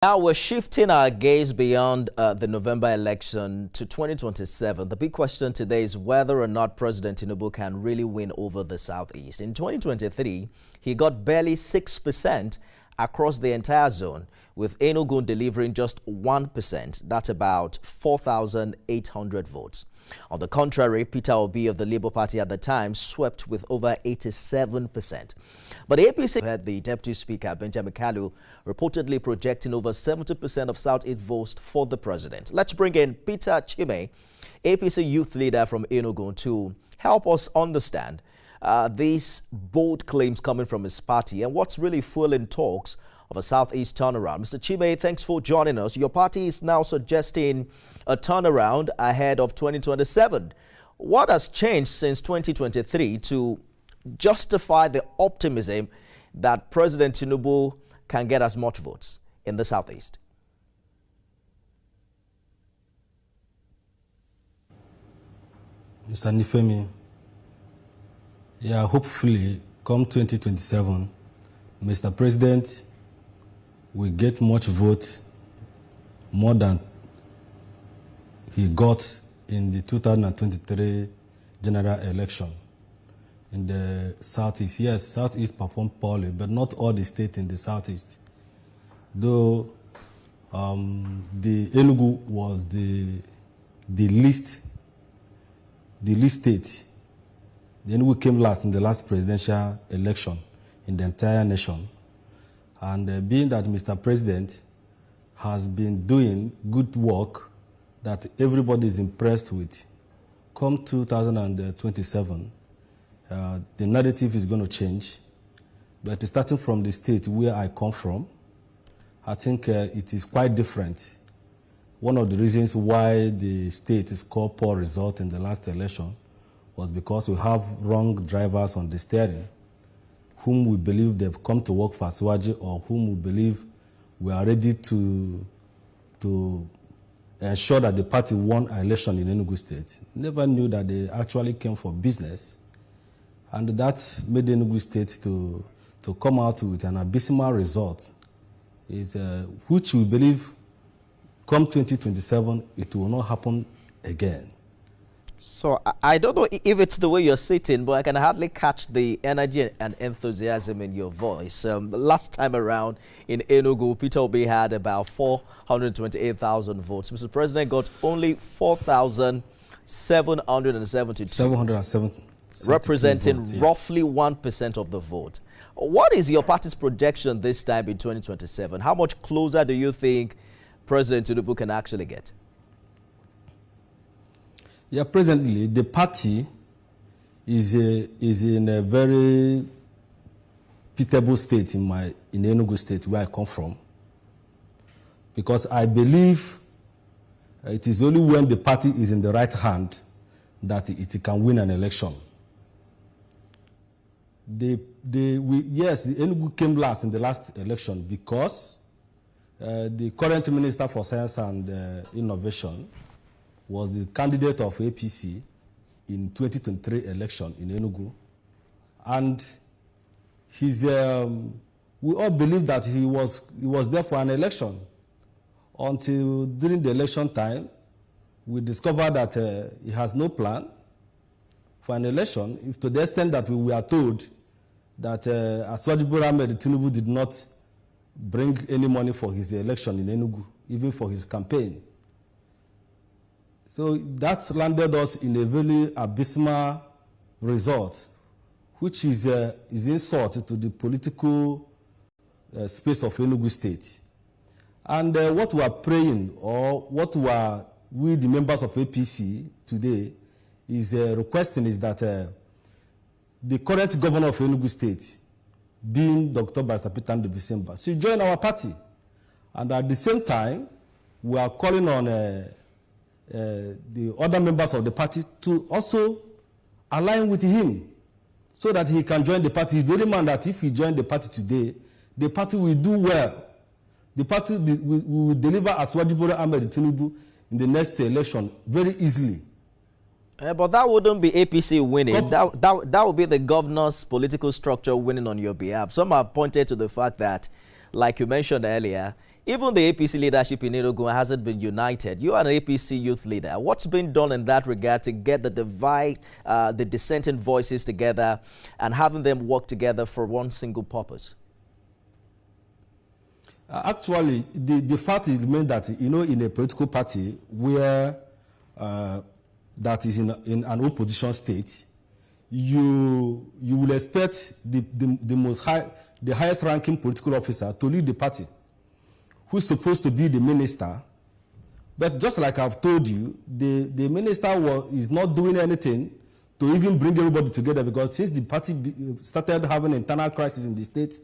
Now we're shifting our gaze beyond the November election to 2027. The big question today is whether or not President Tinubu can really win over the Southeast. In 2023, he got barely 6% across the entire zone, with Enugu delivering just 1%. That's about 4,800 votes. On the contrary, Peter Obi of the Labour Party at the time swept with over 87%. But the APC had the Deputy Speaker, Benjamin Kalu, reportedly projecting over 70% of Southeast votes for the president. Let's bring in Peter Chime, APC youth leader from Enugu, to help us understand these bold claims coming from his party and what's really fueling talks of a Southeast turnaround. Mr. Chime, thanks for joining us. Your party is now suggesting a turnaround ahead of 2027. What has changed since 2023 to justify the optimism that President Tinubu can get as much votes in the Southeast? Mr. Nifemi, hopefully come 2027, Mr. President will get much vote more than he got in the 2023 general election in the Southeast. Yes, Southeast performed poorly, but not all the states in the Southeast. Though the Enugu was the least state. The Enugu came last in the last presidential election in the entire nation. And being that Mr. President has been doing good work that everybody is impressed with, come 2027, the narrative is going to change. But starting from the state where I come from, I think it is quite different. One of the reasons why the state is called poor result in the last election was because we have wrong drivers on the steering, whom we believe they've come to work for Aswaji, or whom we believe we are ready to ensure that the party won an election in Enugu State. Never knew that they actually came for business. And that made Enugu State to come out with an abysmal result, which we believe come 2027, it will not happen again. So I don't know if it's the way you're sitting, but I can hardly catch the energy and enthusiasm in your voice. Last time around in Enugu, Peter Obi had about 428,000 votes. Mr. President got only 4,772. Representing votes, roughly 1% of the vote. What is your party's projection this time in 2027? How much closer do you think President Tinubu can actually get? Yeah, presently the party is in a very pitiable state in Enugu State, where I come from, because I believe it is only when the party is in the right hand that it can win an election. Yes, the Enugu came last in the last election because the current Minister for Science and Innovation was the candidate of APC in 2023 election in Enugu. And we all believe that he was there for an election, until during the election time, we discovered that he has no plan for an election, to the extent that we were told that Aswaji Ahmed Tinubu did not bring any money for his election in Enugu, even for his campaign. So that landed us in a very abysmal result, which is insult to the political space of Enugu State. And what we are praying, or what we the members of APC today is requesting, is that the current governor of Enugu State, being Dr. Barrister Peter Ndubisi, should join our party. And at the same time, we are calling on the other members of the party to also align with him, so that he can join the party. He's the only man that if he joined the party today, the party will do well. The party will deliver Aswaji Ahmed Tinubu in the next election very easily. But that wouldn't be APC winning. That would be the governor's political structure winning on your behalf. Some have pointed to the fact that, like you mentioned earlier, Even the APC leadership in Enugu hasn't been united. You are an APC youth leader. What's been done in that regard to get the dissenting voices together and having them work together for one single purpose? Actually, the fact remains that, in a political party where that is in an opposition state, you will expect the highest ranking political officer to lead the party, who's supposed to be the minister. But just like I've told you, the minister is not doing anything to even bring everybody together, because since the party started having internal crisis in the state,